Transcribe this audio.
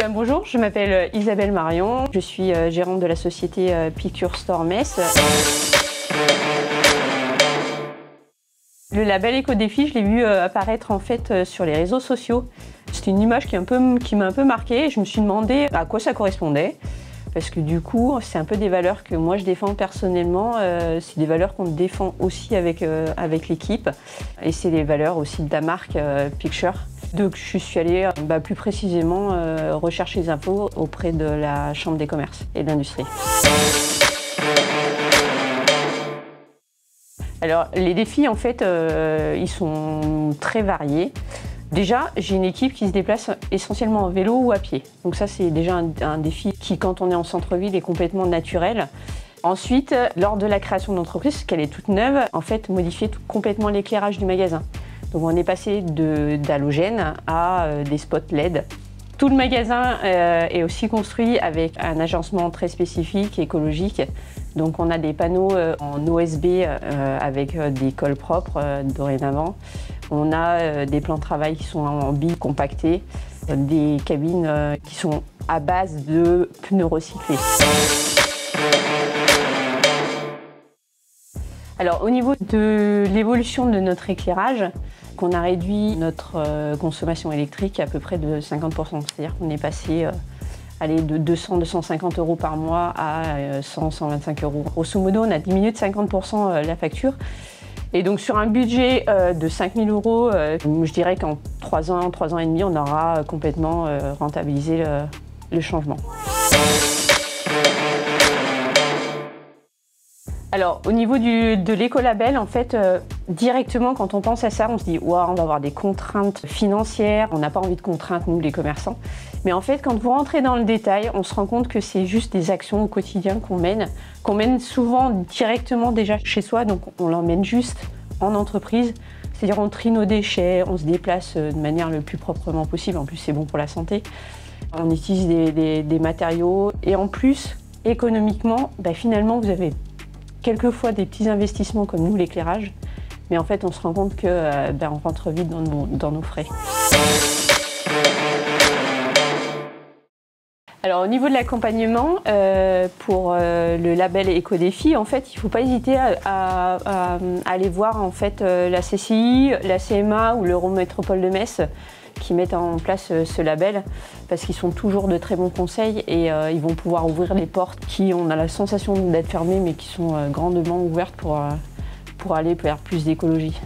Bonjour, je m'appelle Isabelle Marion, je suis gérante de la société Picture Store Metz. Le label Éco-Défi, je l'ai vu apparaître en fait sur les réseaux sociaux. C'était une image qui m'a un peu marquée et je me suis demandé à quoi ça correspondait. Parce que du coup, c'est un peu des valeurs que moi je défends personnellement, c'est des valeurs qu'on défend aussi avec l'équipe. Et c'est les valeurs aussi de la marque Picture. Donc je suis allée plus précisément rechercher les infos auprès de la Chambre des commerces et de l'industrie. Alors les défis en fait, ils sont très variés. Déjà, j'ai une équipe qui se déplace essentiellement en vélo ou à pied. Donc ça, c'est déjà un défi qui, quand on est en centre-ville, est complètement naturel. Ensuite, lors de la création de l'entreprise, parce qu'elle est toute neuve, en fait, modifier complètement l'éclairage du magasin. Donc on est passé d'halogène à des spots LED. Tout le magasin est aussi construit avec un agencement très spécifique, écologique. Donc on a des panneaux en OSB avec des cols propres dorénavant. On a des plans de travail qui sont en billes compactées, des cabines qui sont à base de pneus recyclés. Alors au niveau de l'évolution de notre éclairage, on a réduit notre consommation électrique à peu près de 50%. C'est-à-dire qu'on est passé de 200-250 € par mois à 100-125 €. Grosso modo, on a diminué de 50% la facture. Et donc sur un budget de 5 000 €, je dirais qu'en 3 ans et demi, on aura complètement rentabilisé le changement. Alors au niveau de l'écolabel, en fait, directement quand on pense à ça, on se dit waouh, on va avoir des contraintes financières, on n'a pas envie de contraintes nous les commerçants. Mais en fait, quand vous rentrez dans le détail, on se rend compte que c'est juste des actions au quotidien qu'on mène souvent directement déjà chez soi, donc on l'emmène juste en entreprise. C'est-à-dire on trie nos déchets, on se déplace de manière le plus proprement possible, en plus c'est bon pour la santé. On utilise des matériaux et en plus, économiquement, finalement vous avez quelquefois des petits investissements comme nous, l'éclairage, mais en fait on se rend compte qu'on rentre vite dans nos frais. Alors au niveau de l'accompagnement, pour le label Éco-Défi, en fait, il ne faut pas hésiter à aller voir en fait, la CCI, la CMA ou l'Eurométropole de Metz qui mettent en place ce label parce qu'ils sont toujours de très bons conseils et ils vont pouvoir ouvrir les portes qui, on a la sensation d'être fermées mais qui sont grandement ouvertes pour aller vers plus d'écologie.